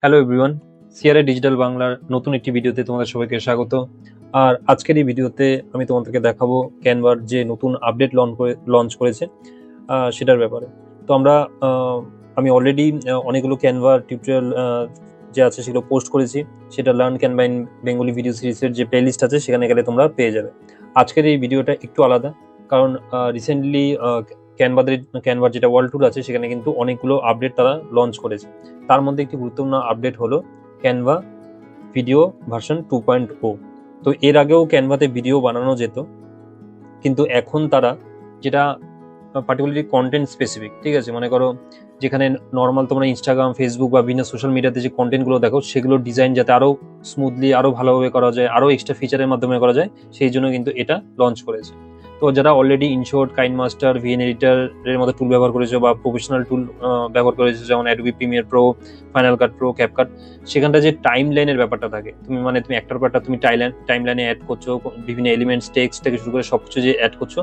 Hello everyone, CRA digital বাংলার নতুন একটি ভিডিওতে তোমাদের সবাইকে স্বাগত। আর আজকের এই ভিডিওতে আমি তোমাদেরকে দেখাবো ক্যানভার যে নতুন আপডেট লঞ্চ করেছে সেটার ব্যাপারে। তো আমি অলরেডি অনেকগুলো ক্যানভার টিউটোরিয়াল যে আছে সেগুলো পোস্ট করেছি। সেটা learn Canva in Bengali video সিরিজের যে প্লেলিস্ট আছে সেখানে গেলে তোমরা পেয়ে যাবে। আজকের এই ভিডিওটা একটু আলাদা, কারণ রিসেন্টলি ক্যানভার যেটা ওয়ার্ল্ড ট্যুর আছে সেখানে কিন্তু অনেকগুলো আপডেট তারা লঞ্চ করেছে। তার মধ্যে একটি গুরুত্বপূর্ণ আপডেট হলো ক্যানভা ভিডিও ভার্সন 2.0। তো এর আগেও ক্যানভাতে ভিডিও বানানো যেত, কিন্তু এখন তারা যেটা পার্টিকুলারলি কন্টেন্ট স্পেসিফিক, ঠিক আছে, মনে করো যেখানে নর্মাল তোমরা ইনস্টাগ্রাম, ফেসবুক বা বিভিন্ন সোশ্যাল মিডিয়াতে যে কন্টেন্টগুলো দেখো সেগুলোর ডিজাইন যাতে আরও স্মুথলি, আরও ভালোভাবে করা যায়, আরও এক্সট্রা ফিচারের মাধ্যমে করা যায়, সেই জন্য কিন্তু এটা লঞ্চ করেছে। তো যারা অলরেডি ইনশর্ট, কাইনমাস্টার, ভিএন এডিটারের মতো টুল ব্যবহার করেছো বা প্রফেশনাল টুল ব্যবহার করেছো, যেমন অ্যাডোবি প্রিমিয়ার প্রো, ফাইনাল কাট প্রো, ক্যাপকাট, সেখানটা যে টাইম লাইনের ব্যাপারটা থাকে, তুমি একটার পর একটা তুমি টাইম লাইনে অ্যাড করছো, বিভিন্ন এলিমেন্টস, টেক্সট থেকে শুরু করে সবকিছু যে অ্যাড করছো,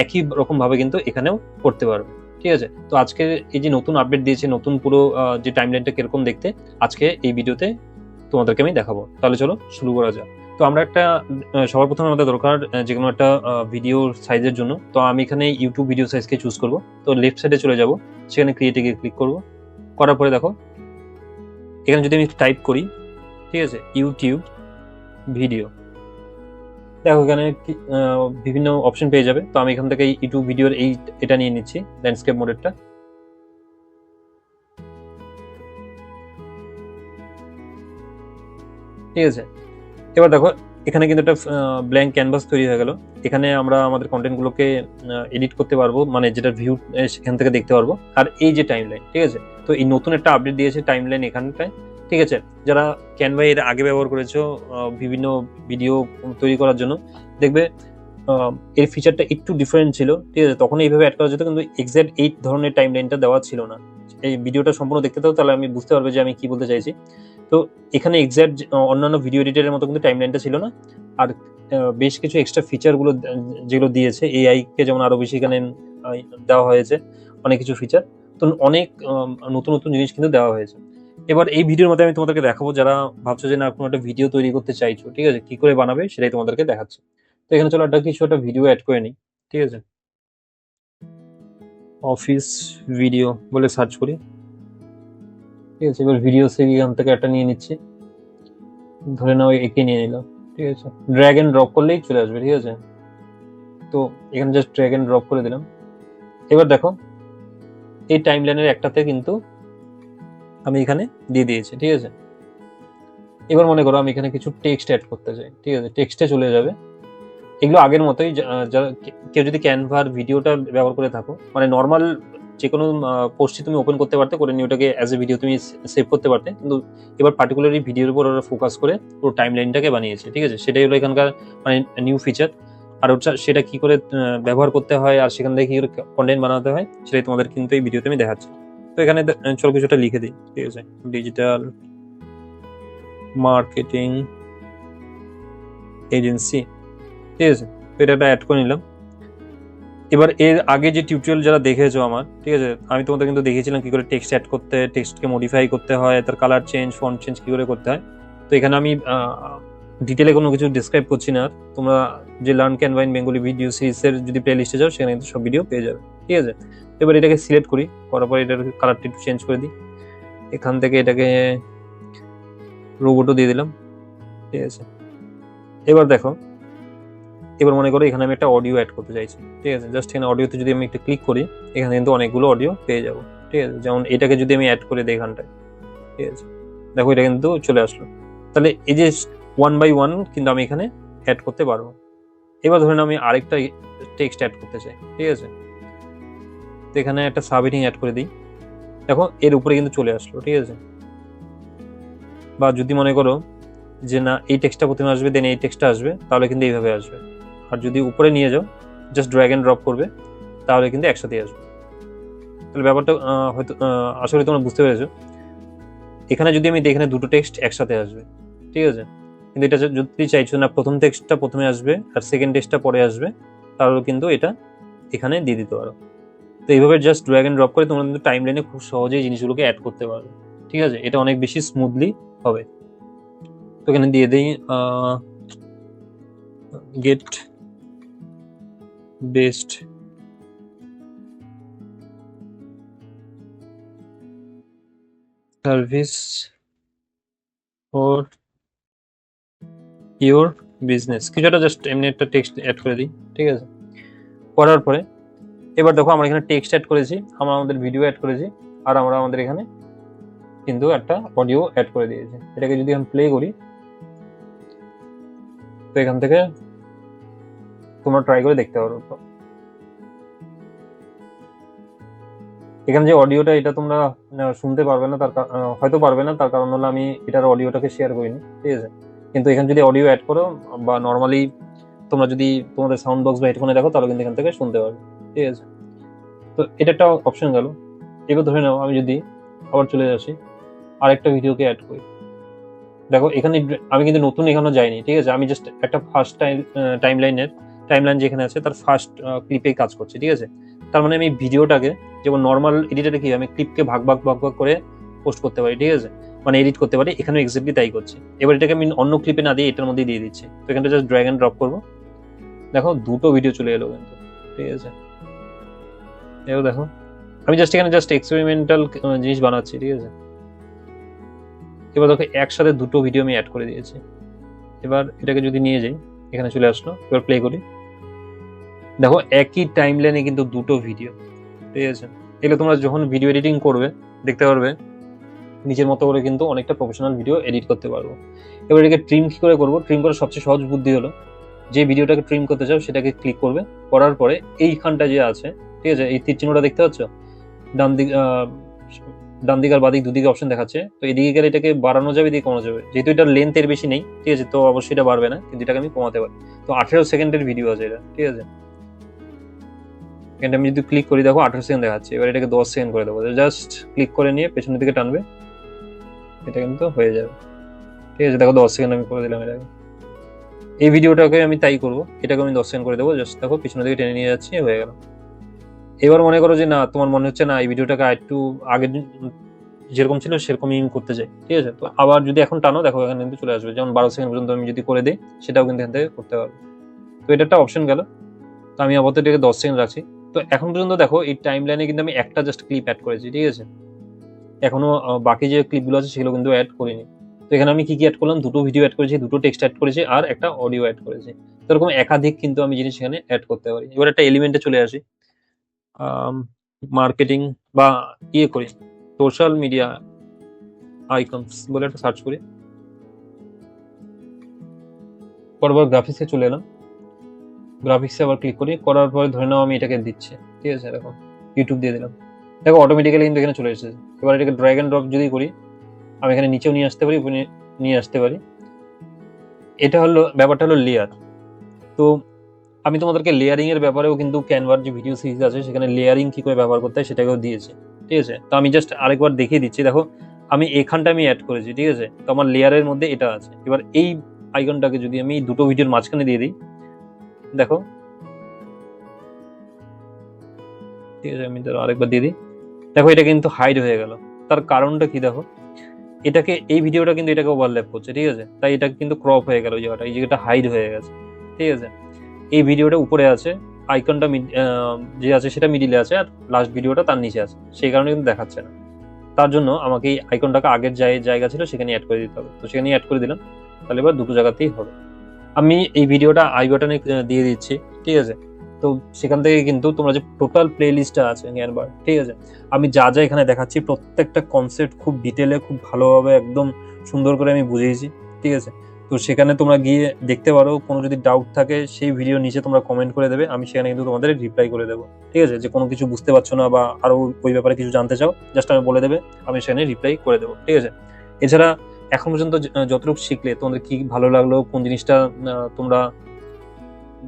একই রকম ভাবে কিন্তু এখানেও করতে পারবে। ঠিক আছে, তো আজকে এই যে নতুন আপডেট দিয়েছে, নতুন পুরো যে টাইমলাইনটা কিরকম দেখতে, আজকে এই ভিডিওতে তোমাদেরকে আমি দেখাবো। তাহলে চলো শুরু করা যাক। তো আমরা সবার প্রথমে আমাদের দরকার যে কোনো একটা ভিডিও সাইজের জন্য। তো আমি এখানে ইউটিউব ভিডিও সাইজকে চুজ করব। তো লেফট সাইডে চলে যাব, সেখানে ক্রিয়েটে গিয়ে ক্লিক করব। করার পরে দেখো এখানে যদি আমি টাইপ করি, ঠিক আছে, ইউটিউব ভিডিও, দেখো এখানে বিভিন্ন অপশন পেয়ে যাবে। তো আমি এখান থেকে ইউটিউব ভিডিওর এটা নিয়ে নিচ্ছি, ল্যান্ডস্কেপ মোডেরটা। ঠিক আছে, এবার দেখো এখানে কিন্তু একটা ব্ল্যাঙ্ক ক্যানভাস তৈরি হয়ে গেল। এখানে আমরা আমাদের কন্টেন্টগুলোকে এডিট করতে পারবো, মানে যেটা ভিউ সেখান থেকে দেখতে পারবো। আর এই যে টাইমলাইন, ঠিক আছে, তো এই নতুন একটা আপডেট দিয়েছে টাইমলাইন এখানটায়। ঠিক আছে, যারা ক্যানভা এর আগে ব্যবহার করেছো বিভিন্ন ভিডিও তৈরি করার জন্য, দেখবে এর ফিচারটা একটু ডিফারেন্ট ছিল। ঠিক আছে, তখন এইভাবে অ্যাড করা যেত, কিন্তু এক্সাক্ট এই ধরনের টাইমলাইনটা দেওয়া ছিল না। এই ভিডিওটা সম্পূর্ণ দেখতে থাকো, তাহলে আমি বুঝতে পারবো যে আমি কি বলতে চাইছি। তো এখানে এক্সাক্ট অন্যান্য ভিডিও এডিটরের মতো কিন্তু টাইমলাইনটা ছিল না। আর বেশ কিছু এক্সট্রা ফিচারগুলো যেগুলো দিয়েছে, এআই কে যেমন আরো বেশি এখানে দেওয়া হয়েছে অনেক কিছু ফিচার। তো অনেক নতুন নতুন জিনিস কিন্তু দেওয়া হয়েছে। এবার এই ভিডিওর মধ্যে আমি তোমাদেরকে দেখাবো, যারা ভাবছো যে না কোনো একটা ভিডিও তৈরি করতে চাইছো, ঠিক আছে, কি করে বানাবে সেটাই তোমাদেরকে দেখাচ্ছি। তো এখানে চলো একটা ভিডিও অ্যাড করে নিই। ঠিক আছে, অফিস ভিডিও বলে সার্চ করি। ঠিক আছে, এবার ভিডিও এখান থেকে একটা নিয়ে নিচ্ছি, ধরে নাও একে নিয়ে নিলাম। ঠিক আছে, ড্র্যাগ এন্ড ড্রপ করলেই চলে আসবে। ঠিক আছে, তো এখানে জাস্ট ড্র্যাগ এন্ড ড্রপ করে দিলাম। এবার দেখো এই টাইমলাইনের একটাতে কিন্তু আমি এখানে দিয়ে দিয়েছি। ঠিক আছে, এবার মনে করো আমি এখানে কিছু টেক্সট অ্যাড করতে চাই। ঠিক আছে, টেক্সটে চলে যাবে। এগুলো আগের মতোই, যারা কেউ যদি ক্যানভার ভিডিওটা ব্যবহার করে থাকো, মানে নর্মাল যে কোনো পোস্টই তুমি ওপেন করতে পারতে, করে নিয়ে ওটাকে অ্যাজ এ ভিডিও তুমি সেভ করতে পারতে, কিন্তু এবার পার্টিকুলারলি ভিডিওর উপর ওরা ফোকাস করে পুরো টাইমলাইনটাকে বানিয়েছে। ঠিক আছে, সেটাই হলো এখানকার মানে নিউ ফিচার। আর সেটা কি করে ব্যবহার করতে হয় আর সেখান থেকে কি করে কন্টেন্ট বানাতে হয় সেটাই তোমাদের কিন্তু এই ভিডিওতে আমি দেখাচ্ছি। তো এখানে চলো কিছুটা লিখে দিই। ঠিক আছে, ডিজিটাল মার্কেটিং এজেন্সি। ঠিক আছে, তো এটা অ্যাড করে নিলাম। এবার এর আগে যে টিউটোরিয়াল যারা দেখেছো আমার, ঠিক আছে, আমি তোমাদের কিন্তু দেখিয়েছিলাম কি করে টেক্সট অ্যাড করতে, টেক্সটকে মডিফাই করতে হয়, তার কালার চেঞ্জ, ফন্ট চেঞ্জ কি করে করতে হয়। তো এখানে আমি ডিটেলে কোনো কিছু ডিসক্রাইব করছি না। তোমরা যে learn Canva in Bengali video সিরিজের যদি প্লে লিস্টে যাও, সেখানে কিন্তু সব ভিডিও পেয়ে যাবে। ঠিক আছে, এবার এটাকে সিলেক্ট করি, করার পর এটার কালারটা একটু চেঞ্জ করে দিই। এখান থেকে এটাকে রোবটও দিয়ে দিলাম। ঠিক আছে, এবার দেখো, এবার মনে করো এখানে আমি একটা অডিও অ্যাড করতে চাইছি। ঠিক আছে, জাস্ট এখানে অডিওতে যদি আমি একটা ক্লিক করি, এখানে কিন্তু অনেকগুলো অডিও পেয়ে যাবো। ঠিক আছে, যেমন এটাকে যদি আমি অ্যাড করে দিই এখানটায়, ঠিক আছে, দেখো এটা কিন্তু চলে আসলো। তাহলে এই যে 1 by 1 কিন্তু আমি এখানে অ্যাড করতে পারবো। এবার ধরেন আমি আরেকটা টেক্সট অ্যাড করতে চাই। ঠিক আছে, তো এখানে একটা সাবহেডিং অ্যাড করে দিই, দেখো এর উপরে কিন্তু চলে আসলো। ঠিক আছে, বা যদি মনে করো যে না এই টেক্সটটা প্রথমে আসবে দেন এই টেক্সটটা আসবে, তাহলে কিন্তু এইভাবে আসবে। আর যদি উপরে নিয়ে যাও, জাস্ট ড্র্যাগ এন্ড ড্রপ করবে, তাহলে কিন্তু একসাথে আসবে। তাহলে ব্যাপারটা হয়তো আসলে তোমরা বুঝতে পেরেছো। এখানে যদি আমি এখানে দুটো টেক্সট একসাথে আসবে। ঠিক আছে, কিন্তু এটা যদি চাইছো না প্রথম টেক্সটটা প্রথমে আসবে আর সেকেন্ড টেক্সটটা পরে আসবে, তাহলে কিন্তু এটা এখানে দিয়ে দিতে পারো। তো এইভাবে জাস্ট ড্র্যাগ এন্ড ড্রপ করে তোমরা কিন্তু টাইমলাইনে খুব সহজেই জিনিসগুলোকে অ্যাড করতে পারবে। ঠিক ঠিক আছে, এটা অনেক বেশি স্মুথলি হবে। তো এখানে দিয়ে দিই get best service for your business, কিছুটা জাস্ট এমনি একটা টেক্সট অ্যাড করে দিই। ঠিক আছে, করার পরে এবার দেখো আমরা এখানে টেক্সট অ্যাড করেছি, আমরা আমাদের ভিডিও অ্যাড করেছি, আর আমরা আমাদের এখানে কিন্তু একটা অডিও অ্যাড করে দিয়েছি। এটাকে যদি আমি প্লে করি, তো এখান থেকে তোমরা ট্রাই করে দেখতে পারো। তো এখানে যে অডিওটা, এটা তোমরা শুনতে পারবে না, হয়তো পারবে না, তার কারণ হলো আমি এটার অডিওটাকে শেয়ার করিনি। ঠিক আছে, কিন্তু এখানে যদি অডিও অ্যাড করো বা নর্মালি তোমরা যদি তোমাদের সাউন্ড বক্স বা হেডফোনে দেখো, তাহলে কিন্তু এখান থেকে শুনতে পারবে। ঠিক আছে, তো এটা একটা অপশন গেল। এবার ধরে নাও আমি যদি আবার চলে আসি আরেকটা ভিডিওকে অ্যাড করি, দেখো এখানে আমি কিন্তু নতুন এখানে যাইনি। ঠিক আছে, আমি জাস্ট একটা ফার্স্ট টাইমলাইন যেখানে আছে তার ফার্স্ট ক্লিপে কাজ করছি। ঠিক আছে, তার মানে আমি ভিডিওটাকে, যেমন নর্মাল এডিটারে কি আমি ক্লিপকে ভাগ ভাগ করে পোস্ট করতে পারি। ঠিক আছে, মানে এডিট করতে পারি, এখানে এক্স্যাক্টলি তাই করছি। এবার এটাকে আমি অন্য ক্লিপে না দিয়ে এটার মধ্যে দিয়ে দিচ্ছি। তো এখানটা জাস্ট ড্র্যাগ এন্ড ড্রপ করবো, দেখো দুটো ভিডিও চলে এলো কিন্তু। ঠিক আছে, এবার দেখো আমি এখানে এক্সপেরিমেন্টাল জিনিস বানাচ্ছি। ঠিক আছে, এবার দেখো একসাথে দুটো ভিডিও আমি অ্যাড করে দিয়েছি। এবার এটাকে যদি নিয়ে যাই, এখানে চলে আসলো, এবার প্লে করি, দেখো একই টাইম লাইনে কিন্তু দুটো ভিডিও। ঠিক আছে, এগুলো তোমরা যখন ভিডিও এডিটিং করবে দেখতে পারবে নিজের মতো করে কিন্তু অনেকটা প্রফেশনাল ভিডিও এডিট করতে পারবো। এবার এটাকে ট্রিম কি করে করবো? ট্রিম করার সবচেয়ে সহজ বুদ্ধি হলো, যে ভিডিওটাকে ট্রিম করতে চাও সেটাকে ক্লিক করবে, করার পরে এইখানটা যে আছে, ঠিক আছে, এই তীর চিহ্নটা দেখতে পাচ্ছ, ডান দিক আর বাদিক দুদিকে অপশন দেখাচ্ছে। তো এদিকে গেলে এটাকে বাড়ানো যাবে, এদিকে কমানো যাবে। যেহেতু এটা লেন্থ এর বেশি নেই, ঠিক আছে, তো অবশ্যই এটা বাড়বে না, কিন্তু এটাকে আমি কমাতে পারি। তো 18 সেকেন্ডের ভিডিও আছে এটা। ঠিক আছে, এখানে আমি যদি ক্লিক করি, দেখো 18 সেকেন্ড দেখাচ্ছে। এবার এটাকে 10 সেকেন্ড করে দেবো, জাস্ট ক্লিক করে নিয়ে পেছনের দিকে টানবে, এটা কিন্তু হয়ে যাবে। ঠিক আছে, দেখো 10 সেকেন্ড আমি করে দিলাম এটাকে। এই ভিডিওটাকে আমি তাই করবো, এটাকে আমি 10 সেকেন্ড করে দেবো, জাস্ট দেখো পিছনের দিকে টেনে নিয়ে যাচ্ছি, হয়ে গেল। এবার মনে করো যে না, তোমার মনে হচ্ছে না এই ভিডিওটাকে একটু আগে যেরকম ছিল সেরকমই করতে চাই। ঠিক আছে, তো আবার যদি এখন টানো, দেখো এখানে কিন্তু চলে আসবে। যেমন 12 সেকেন্ড পর্যন্ত আমি যদি করে দিই, সেটাও কিন্তু এখান থেকে করতে পারবো। তো এটা একটা অপশন গেল। তো আমি আপাতত এটাকে 10 সেকেন্ড রাখছি। তো এখন পর্যন্ত দেখো এই টাইম লাইনে কিন্তু আমি একটা জাস্ট ক্লিপ অ্যাড করেছি। ঠিক আছে, এখনো বাকি যে ক্লিপগুলো আছে সেগুলো কিন্তু অ্যাড করিনি। তো এখানে আমি কি অ্যাড করলাম? দুটো ভিডিও অ্যাড করেছি, দুটো টেক্সট অ্যাড করেছি, আর একটা অডিও অ্যাড করেছি। তো এরকম একাধিক কিন্তু আমি জিনিস এখানে অ্যাড করতে পারি। এবার একটা এলিমেন্টে চলে আসি, মার্কেটিং বা করি, সোশ্যাল মিডিয়া আইকনস বলে একটা সার্চ করি, পরবার গ্রাফিক্সে চলে এলাম, গ্রাফিক্সে আবার ক্লিক করি, করার পরে ধরে নাও আমি এটাকে দিচ্ছি। ঠিক আছে, দেখো ইউটিউব দিয়ে দিলাম, দেখো অটোমেটিক্যালি কিন্তু এখানে চলে এসেছে। এবার এটাকে ড্র্যাগ এন্ড ড্রপ যদি করি, আমি এখানে নিচেও নিয়ে আসতে পারি, উপরে নিয়ে আসতে পারি। এটা হলো ব্যাপারটা, হলো লেয়ার। তো আমি তোমাদেরকে লেয়ারিং এর ব্যাপারেও কিন্তু ক্যানভার যে ভিডিও সিরিজ আছে সেখানে লেয়ারিং কি করে ব্যবহার করতে হয় সেটাকেও দিয়েছে। ঠিক আছে, তো আমি জাস্ট আরেকবার দেখিয়ে দিচ্ছি। দেখো আমি এখানটা আমি অ্যাড করেছি। ঠিক আছে, তো আমার লেয়ারের মধ্যে এটা আছে। এবার এই আইকনটাকে যদি আমি দুটো ভিডিওর মাঝখানে দিয়ে দিই, দেখো, ঠিক আছে, আমি আরেকবার দিয়ে দিই, দেখো এটা কিন্তু হাইড হয়ে গেল। তার কারণটা কি? দেখো এটাকে, এই ভিডিওটা কিন্তু এটাকে ওভারল্যাপ করছে। ঠিক আছে, তাই এটা কিন্তু ক্রপ হয়ে গেল, জায়গাটা, এই জায়গাটা হাইড হয়ে গেছে। ঠিক আছে, এই ভিডিওটা উপরে আছে, আইকনটা যে আছে সেটা মিডিলে আছে, আর লাস্ট ভিডিওটা তার নিচে আছে, সেই কারণে কিন্তু দেখাচ্ছে না। তার জন্য আমাকে এই আইকনটাকে আগের জায়গা ছিল সেখানে অ্যাড করে দিতে হবে। তো সেখানে অ্যাড করে দিলাম, তাহলে এবার দুটো জায়গাতেই হবে। আমি এই ভিডিওটা আই বাটনে দিয়ে দিচ্ছি। ঠিক আছে, তো সেখান থেকে কিন্তু তোমরা যে টোটাল প্লে লিস্টটা আছে জ্ঞানবার, ঠিক আছে, আমি যা যা এখানে দেখাচ্ছি প্রত্যেকটা কনসেপ্ট খুব ডিটেলে, খুব ভালোভাবে, একদম সুন্দর করে আমি বুঝিয়েছি। ঠিক আছে, তো সেখানে তোমরা গিয়ে দেখতে পারো। কোনো যদি ডাউট থাকে সেই ভিডিও নিচে তোমরা কমেন্ট করে দেবে, আমি সেখানে কিন্তু তোমাদের রিপ্লাই করে দেবো। ঠিক আছে, যে কোনো কিছু বুঝতে পারছো না বা আরো ওই ব্যাপারে কিছু জানতে চাও, জাস্ট আমি বলে দেবে, আমি সেখানে রিপ্লাই করে দেবো। ঠিক আছে, এছাড়া এখন পর্যন্ত যতটুকু শিখলে তোমাদের কি ভালো লাগলো, কোন জিনিসটা তোমরা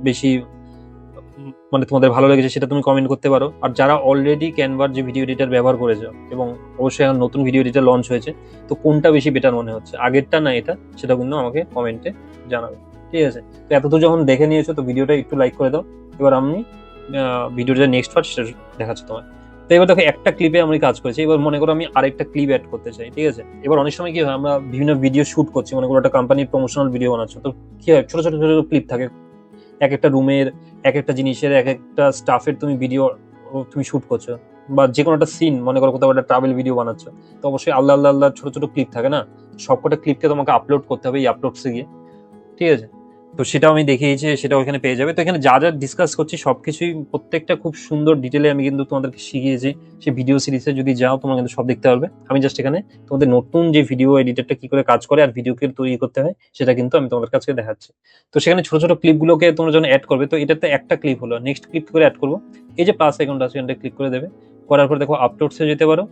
বেশি মানে তোমাদের ভালো লেগেছে, সেটা তুমি কমেন্ট করতে পারো। আর যারা অলরেডি ক্যানভার যে ভিডিও এডিটর ব্যবহার করেছো, এবং অবশ্যই এখন নতুন ভিডিও এডিটর লঞ্চ হয়েছে, তো কোনটা বেশি বেটার মনে হচ্ছে, আগেরটা না এটা, সেটা কিন্তু আমাকে কমেন্টে জানাবে। ঠিক আছে, তো এতদূর যখন দেখে নিয়েছো, তো ভিডিওটা একটু লাইক করে দাও। এবার আমি ভিডিওর যে নেক্সট পার্ট সেটা দেখাচ্ছি তোমার। তো এবার দেখো একটা ক্লিপে আমি কাজ করেছি, এবার মনে করো আমি আরেকটা ক্লিপ অ্যাড করতে চাই, ঠিক আছে। এবার অনেক সময় কি হয়, আমরা বিভিন্ন ভিডিও শুট করছি, মনে করো একটা কোম্পানির প্রমোশনাল ভিডিও বানাচ্ছো, তো কি হয় ছোট ছোট ছোট ক্লিপ থাকে, এক একটা রুমের এক একটা জিনিসের এক একটা স্টাফের তুমি ভিডিও তুমি শুট করছো, বা যে কোনো একটা সিন, মনে করো কোথাও একটা ট্রাভেল ভিডিও বানাচ্ছো, তো অবশ্যই আল্লাহ আল্লাহ আল্লাহ ছোট ছোট ক্লিপ থাকে না, সবকটা ক্লিপকে তোমাকে আপলোড করতে হবে এই আপলোডসে গিয়ে, ঠিক আছে। তো সেটাও আমি দেখিয়েছি, সেটাও এখানে পেয়ে যাবে। তো এখানে যা যা ডিসকাস করছি সবকিছুই প্রত্যেকটা খুব সুন্দর ডিটেলে আমি কিন্তু তোমাদেরকে শিখিয়েছি। সেই ভিডিও সিরিজে যদি যাও তোমরা কিন্তু সব দেখতে পারবে। আমি জাস্ট এখানে তোমাদের নতুন যে ভিডিও এডিটরটা কি করে কাজ করে আর ভিডিওকে তৈরি করতে হয় সেটা কিন্তু আমি তোমাদের কাছে দেখাচ্ছি। তো সেখানে ছোট ছোট ক্লিপগুলোকে তোমরা যখন অ্যাড করবে, তো এটাতে একটা ক্লিপ হলো, নেক্সট ক্লিপ করে অ্যাড করবো, এই যে প্লাস আইকনটা আছে এখানটা ক্লিক করে দেবে। করার পর দেখো আপলোডসে যেতে পারো,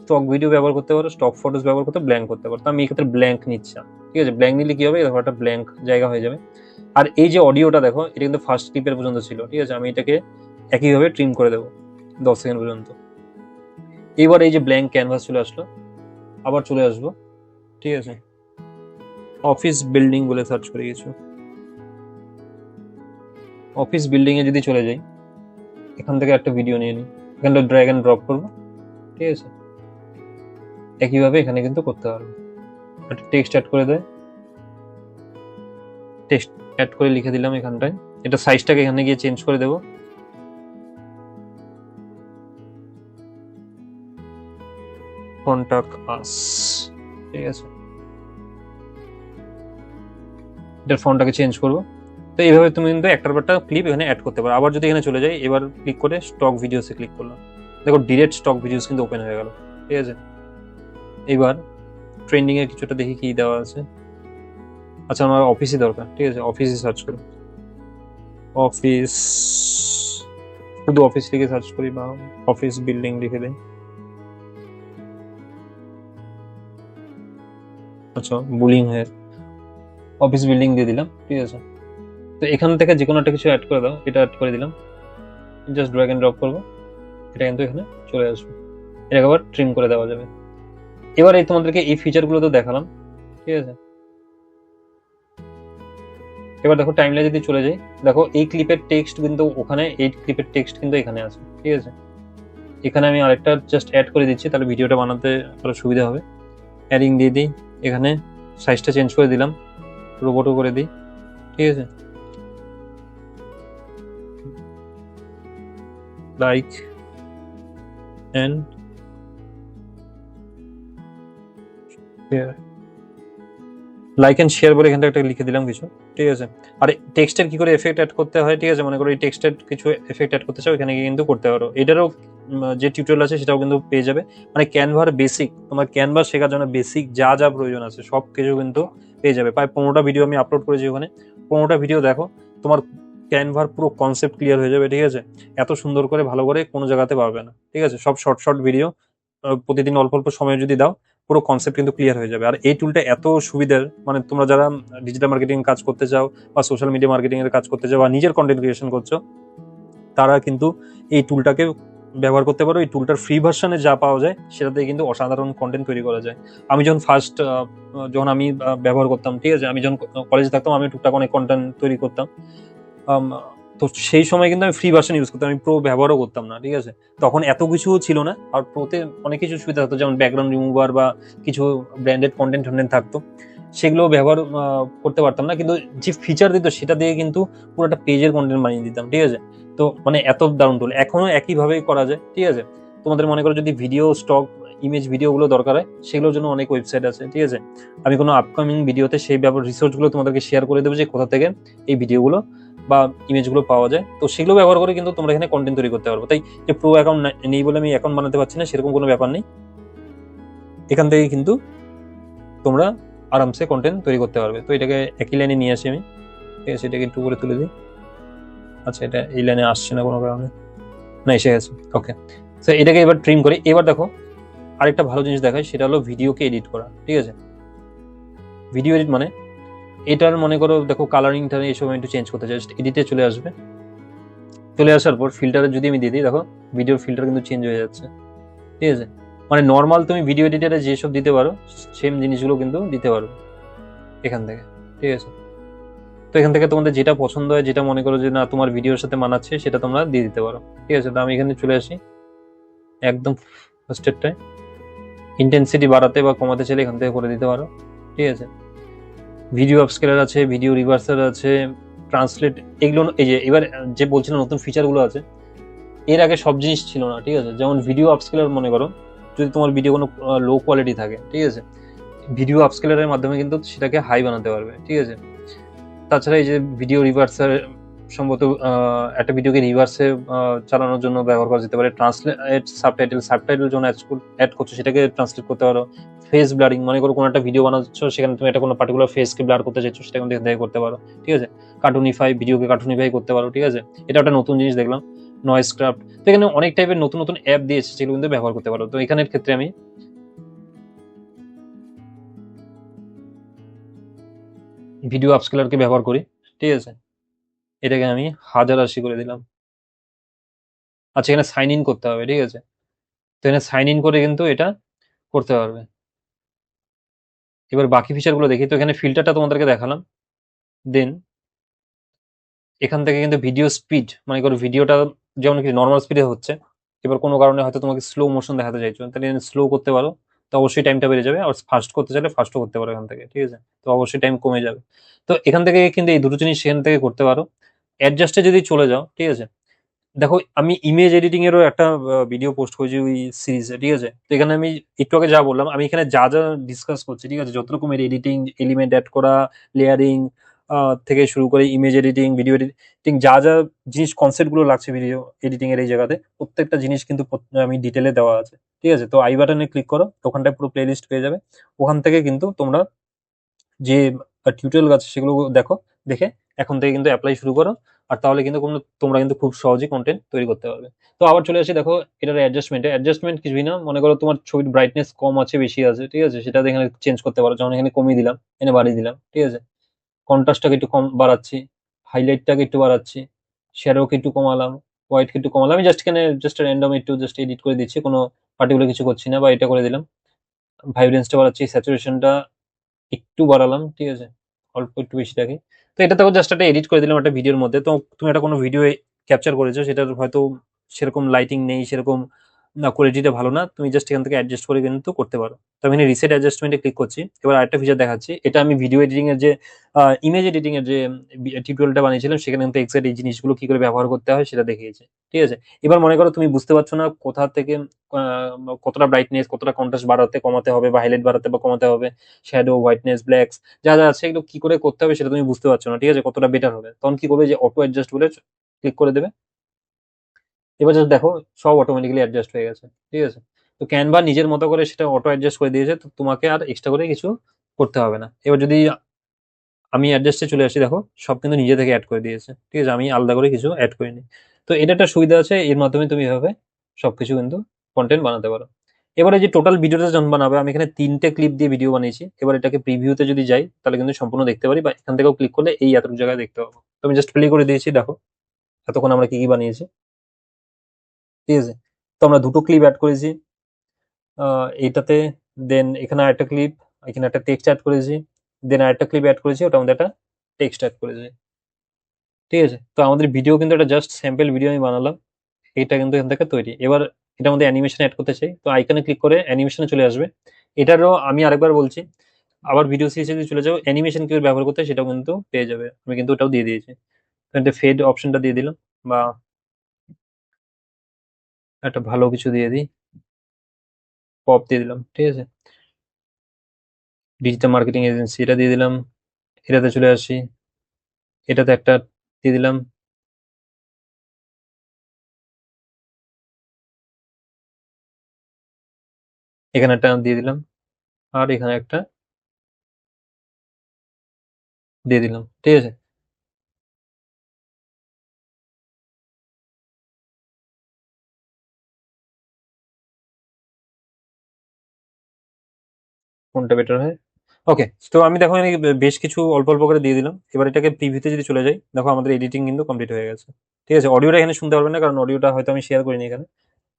স্টক ভিডিও ব্যবহার করতে পারো, স্টক ফটোস ব্যবহার করতে, ব্ল্যাঙ্ক করতে পারো। তো আমি এক্ষেত্রে ব্ল্যাঙ্ক নিচ্ছি, ঠিক আছে। ব্ল্যাঙ্ক নিলে কি হবে, দেখো একটা ব্ল্যাঙ্ক জায়গা হয়ে যাবে। আর এই যে অডিওটা দেখো, এটা কিন্তু ফার্স্ট ক্লিপের পর্যন্ত ছিল, ঠিক আছে। আমি এটাকে একইভাবে ট্রিম করে দেবো 10 সেকেন্ড পর্যন্ত। এবার এই যে ব্ল্যাঙ্ক ক্যানভাস চলে আসলো, আবার চলে আসবো, ঠিক আছে। অফিস বিল্ডিং বলে সার্চ করে গেছো, অফিস বিল্ডিং এ যদি চলে যাই, এখান থেকে একটা ভিডিও নিয়ে নিই, এখানটা ড্র্যাগ এন্ড ড্রপ করবো, ঠিক আছে। একইভাবে এখানে কিন্তু করতে পারবো। একটা টেক্সট অ্যাড করে দেয়, টেক্সট অ্যাড করে লিখে দিলাম এখানটায়। এটা সাইজটাকে এখানে গিয়ে চেঞ্জ করে দেবো, কন্টাক্ট আস, ঠিক আছে। এটার ফন্টটাকে চেঞ্জ করবো। তো এইভাবে তুমি কিন্তু একটার পর একটা ক্লিপ এখানে অ্যাড করতে পারো। আবার যদি এখানে চলে যাই, এবার ক্লিক করে স্টক ভিডিওসে ক্লিক করলাম, দেখো ডিরেক্ট স্টক ভিডিওস কিন্তু ওপেন হয়ে গেল, ঠিক আছে। এবার ট্রেন্ডিং এর কিছুটা দেখি কি দেওয়া আছে। আচ্ছা, আমার অফিসই দরকার, ঠিক আছে। অফিসে সার্চ করি, অফিস, শুধু অফিস লিখে সার্চ করি বা অফিস বিল্ডিং লিখে দেয়। আচ্ছা, বুলিং হেয়ার, অফিস বিল্ডিং দিয়ে দিলাম, ঠিক আছে। তো এখান থেকে যে কোনো একটা কিছু অ্যাড করে দাও, এটা অ্যাড করে দিলাম, জাস্ট ড্র্যাগ এন্ড ড্রপ করবো, এটা কিন্তু এখানে চলে আসবে। এটাকে আবার ট্রিম করে দেওয়া যাবে। এবার এই তোমাদেরকে এই ফিচারগুলো তো দেখালাম, ঠিক আছে। এবার দেখো টাইমলাইনে যদি চলে যাই, দেখো এই ক্লিপের টেক্সট কিন্তু ওখানে, এই ক্লিপের টেক্সট কিন্তু এখানে আছে, ঠিক আছে। এখানে আমি আরেকটা জাস্ট অ্যাড করে দিচ্ছি, তাহলে ভিডিওটা বানাতে আরো সুবিধা হবে। অ্যাডিং দিয়ে দিই, এখানে সাইজটা চেঞ্জ করে দিলাম, রোবটও করে দিই, ঠিক আছে। Like and share, like and share বলে এখানটা একটা লিখে দিলাম কিছু, ঠিক আছে। আর টেক্সটের কি করে এফেক্ট অ্যাড করতে হয়, ঠিক আছে, মনে করো এই টেক্সটের কিছু এফেক্ট অ্যাড করতে চাও, এখানে গিয়ে কিন্তু করতে পারো। এটারও যে টিউটোরিয়াল আছে সেটাও কিন্তু পেয়ে যাবে। মানে ক্যানভার বেসিক, তোমার ক্যানভা শেখার জন্য বেসিক যা যা প্রয়োজন আছে সব কিছু কিন্তু পেয়ে যাবে। প্রায় 15টা ভিডিও আমি আপলোড করেছি ওখানে, 15টা ভিডিও দেখো, তোমার ক্যানভার পুরো কনসেপ্ট ক্লিয়ার হয়ে যাবে, ঠিক আছে। এত সুন্দর করে ভালো করে কোনো জায়গাতে পাবে না, ঠিক আছে। সব শর্ট শর্ট ভিডিও, প্রতিদিন অল্প অল্প সময় যদি দাও, পুরো কনসেপ্ট কিন্তু ক্লিয়ার হয়ে যাবে। আর এই টুলটা এত সুবিধার, মানে তোমরা যারা ডিজিটাল মার্কেটিং কাজ করতে চাও বা সোশ্যাল মিডিয়া মার্কেটিং এর কাজ করতে চাও বা নিজের কন্টেন্ট ক্রিয়েশন করছো, তারা কিন্তু এই টুলটাকে ব্যবহার করতে পারো। এই টুলটার ফ্রি ভার্সনে যা পাওয়া যায় সেটাতে কিন্তু অসাধারণ কন্টেন্ট তৈরি করা যায়। আমি যখন ফার্স্ট যখন আমি ব্যবহার করতাম, ঠিক আছে, আমি যখন কলেজে থাকতাম, আমি টুকটাক অনেক কন্টেন্ট তৈরি করতাম। তো সেই সময় কিন্তু আমি ফ্রি ভার্সন ইউজ করতাম, আমি প্রো ব্যবহারও করতাম না, ঠিক আছে। তখন এত কিছু ছিল না, আর প্রোতে অনেক কিছু সুবিধা থাকতো, যেমন ব্যাকগ্রাউন্ড রিমুভার বা কিছু ব্র্যান্ডেড কন্টেন্ট থাকতো, সেগুলো ব্যবহার করতে পারতাম না। কিন্তু যে ফিচার দিত সেটা দিয়ে কিন্তু পুরো একটা পেজের কন্টেন্ট বানিয়ে দিতাম, ঠিক আছে। তো মানে এত দারুণ টুল, এখনো একইভাবেই করা যায়, ঠিক আছে। তোমাদের মনে করো যদি ভিডিও স্টক ইমেজ ভিডিওগুলো দরকার হয়, সেগুলোর জন্য অনেক ওয়েবসাইট আছে, ঠিক আছে। আমি কোনো আপকামিং ভিডিওতে সেই রিসোর্সগুলো তোমাদেরকে শেয়ার করে দেবো, যে কোথা থেকে এই ভিডিওগুলো বা ইমেজগুলো পাওয়া যায়। তো সেগুলো ব্যবহার করে কিন্তু তোমরা এখানে কন্টেন্ট তৈরি করতে পারবো। তাই যে প্রো অ্যাকাউন্ট নেই বলে আমি অ্যাকাউন্ট বানাতে পারছি না, সেরকম কোনো ব্যাপার নেই। এখান থেকে কিন্তু তোমরা আরামসে কন্টেন্ট তৈরি করতে পারবে। তো এটাকে একই লাইনে নিয়ে আসি আমি, ঠিক আছে। এটাকে একটু করে তুলে দিই। আচ্ছা, এটা এই লাইনে আসছে না কোনো কারণে, না এসে গেছে, ওকে। তো এটাকে এবার ট্রিম করি। এবার দেখো আরেকটা ভালো জিনিস দেখায়, সেটা হলো ভিডিওকে এডিট করা, ঠিক আছে। ভিডিও এডিট মানে এটার মনে করো দেখো কালারিংটা এই সময় একটু চেঞ্জ করতে চাই, জাস্ট এডিটে চলে আসবে। চলে আসার পর ফিল্টারে যদি আমি দিয়ে দিই, দেখো ভিডিওর ফিল্টার কিন্তু চেঞ্জ হয়ে যাচ্ছে, ঠিক আছে। মানে নর্মাল তুমি ভিডিও এডিটারে যেসব দিতে পারো সেম জিনিসগুলো কিন্তু দিতে পারো এখান থেকে, ঠিক আছে। তো এখান থেকে তোমাদের যেটা পছন্দ হয়, যেটা মনে করো যে না তোমার ভিডিওর সাথে মানাচ্ছে, সেটা তোমরা দিয়ে দিতে পারো, ঠিক আছে। তো আমি এখানে চলে আসি, একদম ফার্স্টেরটায় ইন্টেন্সিটি বাড়াতে বা কমাতে চাইলে এখান থেকে করে দিতে পারো। ঠিক আছে, ভিডিও আপস্কেলার আছে, ভিডিও রিভার্সার আছে, ট্রান্সলেট, এগুলো এই যে এবার যে বলছিলাম নতুন ফিচারগুলো আছে, এর আগে সব জিনিস ছিল না। ঠিক আছে, যেমন ভিডিও আপস্কেলার, মনে করো যদি তোমার ভিডিও কোনো লো কোয়ালিটি থাকে, ঠিক আছে, ভিডিও আপস্কেলারের মাধ্যমে কিন্তু সেটাকে হাই বানাতে পারবে। ঠিক আছে, তাছাড়া এই যে ভিডিও রিভার্সার সম্ভবত একটা ভিডিওকে রিভার্সে চালানোর জন্য ব্যবহার করা যেতে পারে। ট্রান্সলেট সাবটাইটেল যখন অ্যাড করছো সেটাকে ট্রান্সলেট করতে পারো। ফেস ব্লারিং, মনে করো কোনো একটা ভিডিও বানাচ্ছ, সেখানে তুমি একটা কোনো পার্টিকুলার ফেসকে ব্লার করতে চাইছো, সেটা কিন্তু এখান থেকে করতে পারো। ঠিক আছে, কার্টুনিফাই, ভিডিওকে কার্টুনিফাই করতে পারো। ঠিক আছে, এটা একটা নতুন জিনিস দেখলাম, নয়েজ ক্রাফট। তো এখানে অনেক টাইপের নতুন নতুন অ্যাপ দিয়েছে, সেগুলো কিন্তু ব্যবহার করতে পারো। তো এখানের ক্ষেত্রে আমি ভিডিও আপস্কেলারকে ব্যবহার করি। ঠিক আছে, এটাকে আমি 1080 করে দিলাম। আচ্ছা, এখানে সাইন ইন করতে হবে। ঠিক আছে, তো এখানে সাইন ইন করে কিন্তু এটা করতে পারবে। এবার বাকি ফিচারগুলো দেখি। তো এখানে ফিল্টারটা তোমাদেরকে দেখালাম। দেন এখান থেকে কিন্তু ভিডিও স্পিড, মানে করো ভিডিওটা যেমন কি নর্মাল স্পিডে হচ্ছে, এবার কোনো কারণে হয়তো তোমাকে স্লো মোশন দেখাতে চাইছো, তাহলে স্লো করতে পারো, তো অবশ্যই টাইমটা বেড়ে যাবে। আর ফাস্ট করতে চাইলে ফাস্টও করতে পারো এখান থেকে। ঠিক আছে, তো অবশ্যই টাইম কমে যাবে। তো এখান থেকে কিন্তু এই দুটো জিনিস সেখান থেকে করতে পারো। অ্যাডজাস্টে যদি চলে যাও, ঠিক আছে, দেখো আমি ইমেজ এডিটিং এরও একটা ভিডিও পোস্ট করেছি ওই সিরিজে। ঠিক আছে, তো এখানে আমি একটু আগে যা বললাম, আমি এখানে যা যা ডিসকাস করছি, ঠিক আছে, যত রকমের এডিটিং এলিমেন্ট অ্যাড করা, লেয়ারিং থেকে শুরু করে ইমেজ এডিটিং, ভিডিও এডিটিং, যা যা জিনিস কনসেপ্ট গুলো লাগছে ভিডিও এডিটিং এর এই জায়গাতে, প্রত্যেকটা জিনিস কিন্তু আমি ডিটেলে দেওয়া আছে। ঠিক আছে, তো আই বাটনে ক্লিক করো, ওখানটায় পুরো প্লে লিস্ট পেয়ে যাবে। ওখান থেকে কিন্তু তোমরা যে টিউটোরিয়াল আছে সেগুলো দেখো, দেখে এখন থেকে কিন্তু অ্যাপ্লাই শুরু করো। আর তাহলে কিন্তু তোমরা কিন্তু খুব সহজেই কন্টেন্ট তৈরি করতে পারবে। তো আবার চলে আসি, দেখো এটার অ্যাডজাস্টমেন্ট কিছুই না। মনে করো তোমার ছবির ব্রাইটনেস কম আছে, বেশি আছে, ঠিক আছে, সেটা এখানে চেঞ্জ করতে পারো। যেমন এখানে কমিয়ে দিলাম, এখানে বাড়িয়ে দিলাম। ঠিক আছে, কন্ট্রাস্টটাকে একটু কম বাড়াচ্ছি, হাইলাইটটাকে একটু বাড়াচ্ছি, শ্যাডোকে একটু কমালাম, হোয়াইটকে একটু কমালাম। আমি জাস্ট এখানে জাস্ট র্যান্ডম একটু জাস্ট এডিট করে দিচ্ছি, কোনো পার্টিকুলার কিছু করছি না। বা এটা করে দিলাম, ভাইব্রেন্সটা বাড়াচ্ছি, স্যাচুরেশনটা একটু বাড়ালাম। ঠিক আছে, অল্প একটু বেশি থাকে। তো এটা তো জাস্ট একটা এডিট করে দিলাম একটা ভিডিওর মধ্যে। তো তুমি একটা কোনো ভিডিও ক্যাপচার করেছো, সেটার হয়তো সেরকম লাইটিং নেই, সেরকম না, কোয়ালিটিটা ভালো না, তুমি জাস্ট এখান থেকে অ্যাডজাস্ট করে কিন্তু করতে পারো। তো আমি রিসেট অ্যাডজাস্টমেন্টে ক্লিক করছি। এবার আরেকটা ফিচার দেখাচ্ছি, এটা আমি ভিডিও এডিটিং এর যে ইমেজ এডিটিং এর যে টিউটোরিয়ালটা বানিয়েছিলাম, সেখানে কিন্তু এক্সাক্ট এই জিনিসগুলো কি করে ব্যবহার করতে হয় সেটা দেখিয়েছে। ঠিক আছে, এবার মনে করো তুমি বুঝতে পারছো না কোথা থেকে কতটা ব্রাইটনেস, কতটা কন্ট্রাস্ট বাড়াতে কমাতে হবে, বা হাইলাইট বাড়াতে বা কমাতে হবে, শ্যাডো, হোয়াইটনেস, ব্ল্যাকস যা যা আছে, এগুলো কি করে করতে হবে সেটা তুমি বুঝতে পারছো না। ঠিক আছে, কতটা বেটার হবে, তখন কি করবে, যে অটো অ্যাডজাস্ট বলে ক্লিক করে দেবে। এবার জাস্ট দেখো সব অটোমেটিক্যালি অ্যাডজাস্ট হয়ে গেছে। ঠিক আছে, তো ক্যানভা নিজের মতো করে সেটা অটো অ্যাডজাস্ট করে দিয়েছে, তো তোমাকে আর এক্সট্রা করে কিছু করতে হবে না। এবার যদি আমি অ্যাডজাস্টে চলে আসি, দেখো সব কিন্তু নিজে থেকে অ্যাড করে দিয়েছে। ঠিক আছে, আমি আলাদা করে কিছু অ্যাড করিনি। তো এটা একটা সুবিধা আছে, এর মাধ্যমে তুমি এভাবে সবকিছু কিন্তু কন্টেন্ট বানাতে পারো। এবারে যে টোটাল ভিডিওটা যখন বানাবে, আমি এখানে 3টে ক্লিপ দিয়ে ভিডিও বানিয়েছি। এবার এটাকে প্রিভিউতে যদি যাই, তাহলে কিন্তু সম্পূর্ণ দেখতে পারি, বা এখান থেকেও ক্লিক করলে এই এতটুকু জায়গায় দেখতে পাবো। তো আমি জাস্ট প্লে করে দিয়েছি, দেখো এতক্ষণ আমরা কি কি বানিয়েছি। ঠিক আছে, তো আমরা 2টো ক্লিপ অ্যাড করেছি এইটাতে। দেন এখানে আরেকটা ক্লিপ, এখানে একটা টেক্সট অ্যাড করেছি। দেন আরেকটা ক্লিপ অ্যাড করেছি, ওটা মধ্যে একটা টেক্সট অ্যাড করেছি। ঠিক আছে, তো আমাদের ভিডিও কিন্তু একটা জাস্ট স্যাম্পল ভিডিও আমি বানালাম, এটা কিন্তু এখান থেকে তৈরি। এবার এটার মধ্যে অ্যানিমেশন অ্যাড করতে চাই, তো আইকনে ক্লিক করে অ্যানিমেশনে চলে আসবে। এটারও আমি আরেকবার বলছি, আবার ভিডিও সিরিজে যদি চলে যাও, অ্যানিমেশন কিভাবে ব্যবহার করতে হয় সেটাও কিন্তু পেয়ে যাবে। আমি কিন্তু ওটাও দিয়ে দিয়েছি, একটা ফেড অপশনটা দিয়ে দিলাম, বা একটা ভালো কিছু দিয়ে দিই, পপ দিয়ে দিলাম। ঠিক আছে, ডিজিটাল মার্কেটিং এজেন্সি এটা দিয়ে দিলাম। এটাতে চলে আসি, এটাতে একটা দিয়ে দিলাম। এখানে একটা দিয়ে দিলাম, আর এখানে একটা দিয়ে দিলাম। ঠিক আছে, কোনটা বেটার হয়? ওকে, তো আমি দেখো এখানে বেশ কিছু অল্প অল্প করে দিয়ে দিলাম। এবার এটাকে প্রিভিউতে যদি চলে যাই, দেখো আমাদের এডিটিং কিন্তু কমপ্লিট হয়ে গেছে। ঠিক আছে, অডিওটা এখানে শুনতে পারবে না, কারণ অডিওটা হয়তো আমি শেয়ার করিনি এখানে,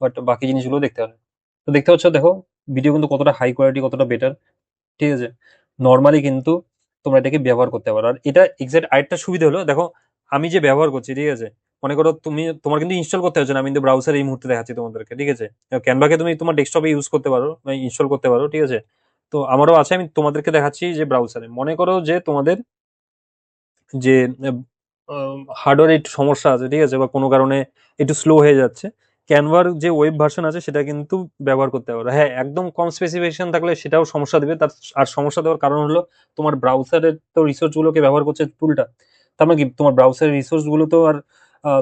বাট বাকি জিনিসগুলো দেখতে পারবে। তো দেখতে পাচ্ছ, দেখো ভিডিও কিন্তু কতটা হাই কোয়ালিটি, কতটা বেটার। ঠিক আছে, নর্মালি কিন্তু তোমরা এটাকে ব্যবহার করতে পারো। আর এটা এক্সাক্ট আরেকটা সুবিধা হলো, দেখো আমি যে ব্যবহার করছি, ঠিক আছে, মনে করো তোমার কিন্তু ইনস্টল করতে হচ্ছে না, আমি কিন্তু ব্রাউজার এই মুহূর্তে দেখাচ্ছি তোমাদেরকে, ঠিক আছে। ক্যানভাকে তুমি তোমার ডেস্কটপে ইউজ করতে পারো, ইনস্টল করতে পারো, ঠিক আছে। তো আমারও আছে, আমি তোমাদেরকে দেখাচ্ছি যে ব্রাউজারে মনে করো যে তোমাদের যে হার্ডওয়্যার একটু সমস্যা আছে, ঠিক আছে, বা কোনো কারণে একটু স্লো হয়ে যাচ্ছে, ক্যানভার যে ওয়েব ভার্সন আছে সেটা কিন্তু ব্যবহার করতে পারো। হ্যাঁ, একদম কম স্পেসিফিকেশন থাকলে সেটাও সমস্যা দেবে। তার আর সমস্যা দেওয়ার কারণ হলো তোমার ব্রাউজারের তো রিসোর্স গুলোকে ব্যবহার করছে টুলটা, তার মানে কি তোমার ব্রাউজারের রিসোর্স গুলো তো আর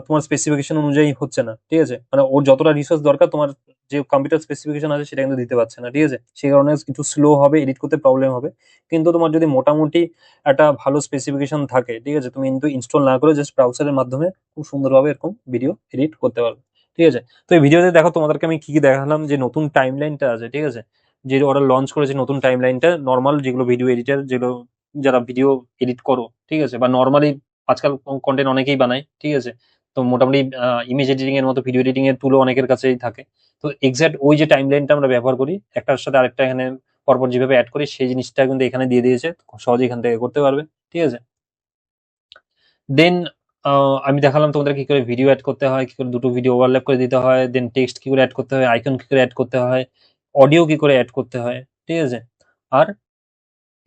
তোমার স্পেসিফিকেশন অনুযায়ী হচ্ছে না, ঠিক আছে। মানে ওর যতটা রিসোর্স দরকার তোমার যে কম্পিউটার স্পেসিফিকেশন আছে সেটা কিন্তু দিতে পারছে না, ঠিক আছে। সেই কারণে একটু স্লো হবে, এডিট করতে প্রবলেম হবে। কিন্তু তোমার যদি মোটামুটি একটা ভালো স্পেসিফিকেশন থাকে, ঠিক আছে, তুমি কিন্তু ইনস্টল না করে জাস্ট ব্রাউজারের মাধ্যমে খুব সুন্দরভাবে এরকম ভিডিও এডিট করতে পারবে, ঠিক আছে। তো এই ভিডিওতে দেখো তোমাদেরকে আমি কি কি দেখালাম, যে নতুন টাইমলাইনটা আছে, ঠিক আছে, যে ওরা লঞ্চ করেছে নতুন টাইমলাইনটা। নর্মাল যেগুলো ভিডিও এডিটার, যেগুলো যারা ভিডিও এডিট করো, ঠিক আছে, বা নর্মালি আজকাল কন্টেন্ট অনেকেই বানায়, ঠিক আছে। তো মোটামুটি ইমেজ এডিটিং এর মতো ভিডিও এডিটিং এর টুলও অনেকের কাছেই থাকে। তো এক্সাক্ট ওই যে টাইমলাইনটা আমরা ব্যবহার করি, একটার সাথে আরেকটা এখানে পরপর যেভাবে অ্যাড করি সেই জিনিসটা কিন্তু এখানে দিয়ে দিয়েছে, খুব সহজে এখান থেকে করতে পারবে, ঠিক আছে। দেন আমি দেখালাম তোমাদের কি করে ভিডিও অ্যাড করতে হয়, কি করে দুটো ভিডিও ওভারল্যাপ করে দিতে হয়, দেন টেক্সট কি করে অ্যাড করতে হয়, আইকন কি করে অ্যাড করতে হয়, অডিও কি করে অ্যাড করতে হয়, ঠিক আছে। আর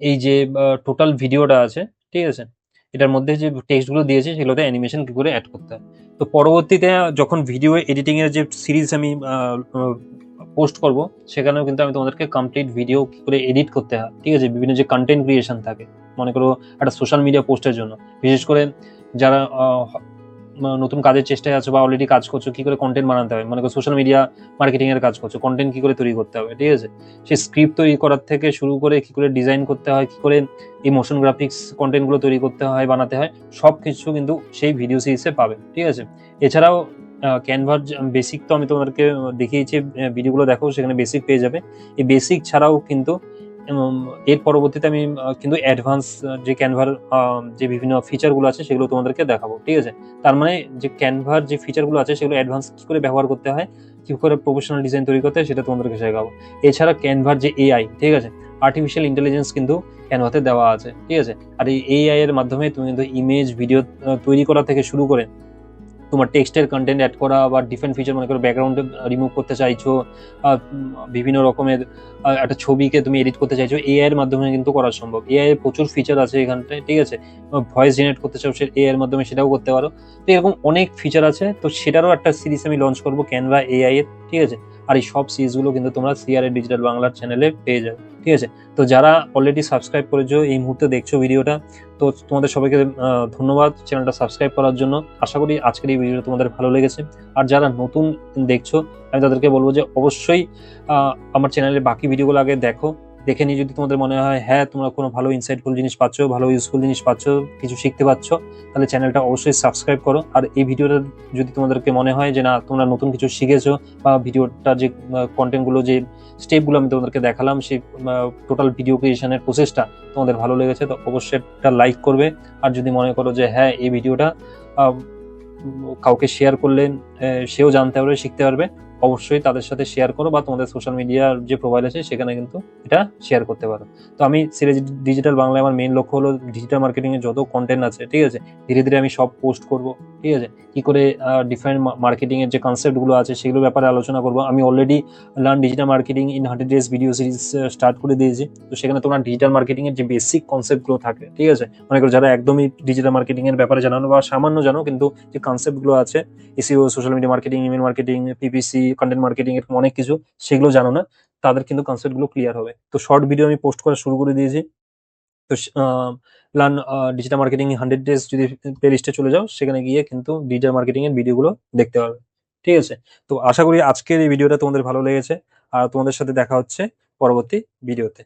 এই যে টোটাল ভিডিওটা আছে, ঠিক আছে, এটার মধ্যে যে টেক্সট গুলো দিয়েছে সেগুলোতে অ্যানিমেশন কি করে অ্যাড করতে হয়। তো পরবর্তীতে যখন ভিডিও এডিটিং এর যে সিরিজ আমি পোস্ট করব, সেখানেও কিন্তু আমি তোমাদেরকে কমপ্লিট ভিডিও কি করে এডিট করতে হয়, ঠিক আছে, বিভিন্ন যে কন্টেন্ট ক্রিয়েশন থাকে, মনে করো একটা সোশ্যাল মিডিয়া পোস্টের জন্য, বিশেষ করে যারা নতুন কাজের চেষ্টায় আছো বা অলরেডি কাজ করছো, কি করে কন্টেন্ট বানাতে হবে, মনে করো সোশ্যাল মিডিয়া মার্কেটিং এর কাজ করছো, কন্টেন্ট কি করে তৈরি করতে হবে, ঠিক আছে। সেই স্ক্রিপ্ট তৈরি করার থেকে শুরু করে কি করে ডিজাইন করতে হয়, কি করে এই মোশন গ্রাফিক্স কন্টেন্ট গুলো তৈরি করতে হয়, বানাতে হয়, সবকিছু কিন্তু সেই ভিডিও সিরিজে পাবে, ঠিক আছে। এছাড়াও ক্যানভার বেসিক তো আমি তোমাদেরকে দেখিয়েছি, ভিডিওগুলো দেখো সেখানে বেসিক পেয়ে যাবে। এই বেসিক ছাড়াও কিন্তু এর পরবর্তীতে আমি কিন্তু অ্যাডভান্স যে ক্যানভার যে বিভিন্ন ফিচার গুলো আছে সেগুলো তোমাদেরকে দেখাবো, ঠিক আছে। তার মানে যে ক্যানভার যে ফিচার গুলো আছে সেগুলো অ্যাডভান্স কি করে ব্যবহার করতে হয়, কি করে প্রফেশনাল ডিজাইন তৈরি করতে হয়, সেটা তোমাদেরকে শেখাবো। এছাড়া ক্যানভার যে এআই, ঠিক আছে, আর্টিফিশিয়াল ইন্টেলিজেন্স কিন্তু ক্যানভাতে দেওয়া আছে, ঠিক আছে। আর এই এআই এর মাধ্যমে তুমি কিন্তু ইমেজ ভিডিও তৈরি করা থেকে শুরু করে তোমার টেক্সটের কন্টেন্ট অ্যাড করা বা ডিফারেন্ট ফিচার, মনে করো ব্যাকগ্রাউন্ডে আ রিমুভ করতে চাইছো, বিভিন্ন রকমের একটা ছবিকে তুমি এডিট করতে চাইছো, এআই এর মাধ্যমে কিন্তু করা সম্ভব। এআই এর প্রচুর ফিচার আছে এখানটায়, ঠিক আছে। ভয়েস জেনারেট করতে চাও এআই এর মাধ্যমে, সেটাও করতে পারো। তো এরকম অনেক ফিচার আছে, তো সেটারও একটা সিরিজ আমি লঞ্চ করবো ক্যানভা এআই এর, ঠিক আছে। আর এই সব সিরিজগুলো কিন্তু তোমরা সিআরএ ডিজিটাল বাংলার চ্যানেলে পেয়ে যাবে, ঠিক আছে। তো যারা অলরেডি সাবস্ক্রাইব করেছো, এই মুহূর্তে দেখছো ভিডিওটা, তো তোমাদের সবাইকে ধন্যবাদ চ্যানেলটা সাবস্ক্রাইব করার জন্য। আশা করি আজকের এই ভিডিওটা তোমাদের ভালো লেগেছে। আর যারা নতুন দেখছো, আমি তাদেরকে বলবো যে অবশ্যই আমার চ্যানেলের বাকি ভিডিওগুলো আগে দেখো, দেখে নিয়ে যদি তোমাদের মনে হয় হ্যাঁ তোমরা কোনো ভালো ইনসাইটফুল জিনিস পাচ্ছ, ভালো ইউজফুল জিনিস পাচ্ছ, কিছু শিখতে পাচ্ছ, তাহলে চ্যানেলটা অবশ্যই সাবস্ক্রাইব করো। আর এই ভিডিওটা যদি তোমাদেরকে মনে হয় যে না তোমরা নতুন কিছু শিখেছো, বা ভিডিওটা যে কন্টেন্টগুলো যে স্টেপগুলো আমি তোমাদেরকে দেখালাম, সেই টোটাল ভিডিও ক্রিয়েশনের প্রসেসটা তোমাদের ভালো লেগেছে, তো অবশ্যই একটা লাইক করবে। আর যদি মনে করো যে হ্যাঁ এই ভিডিওটা কাউকে শেয়ার করলে সেও জানতে পারবে, শিখতে পারবে, অবশ্যই তাদের সাথে শেয়ার করো, বা তোমাদের সোশ্যাল মিডিয়ার যে প্রোফাইল আছে সেখানে কিন্তু এটা শেয়ার করতে পারো। তো আমি সিরিজ ডিজিটাল বাংলায় আমার মেইন লক্ষ্য হলো ডিজিটাল মার্কেটিং এর যত কন্টেন্ট আছে, ঠিক আছে, ধীরে ধীরে আমি সব পোস্ট করব, ঠিক আছে। কি করে ডিফারেন্ট মার্কেটিং এর যে কনসেপ্ট গুলো আছে সেগুলোর ব্যাপারে আলোচনা করবো। আমি already learn digital marketing in 100 days video series start করে দিয়েছি। তো সেখানে তোমরা ডিজিটাল মার্কেটিং এর যে বেসিক কনসেপ্ট গুলো থাকে, ঠিক আছে, মনে করো যারা একদমই ডিজিটাল মার্কেটিং এর ব্যাপারে জানো বা সামান্য জানো, কিন্তু যে কনসেপ্ট গুলো আছে SEO, social media marketing, email marketing, PPC, content marketing, এরকম অনেক কিছু, সেগুলো জানো না, তাদের কিন্তু কনসেপ্ট গুলো ক্লিয়ার হবে। তো শর্ট ভিডিও আমি পোস্ট করা শুরু করে দিয়েছি। তো লার্ন ডিজিটাল মার্কেটিং 100 ডেজ যদি প্লে লিস্টে চলে যাও, সেখানে গিয়ে কিন্তু ডিজিটাল মার্কেটিং এর ভিডিওগুলো দেখতে পারবে, ঠিক আছে। তো আশা করি আজকের এই ভিডিওটা তোমাদের ভালো লেগেছে, আর তোমাদের সাথে দেখা হচ্ছে পরবর্তী ভিডিওতে।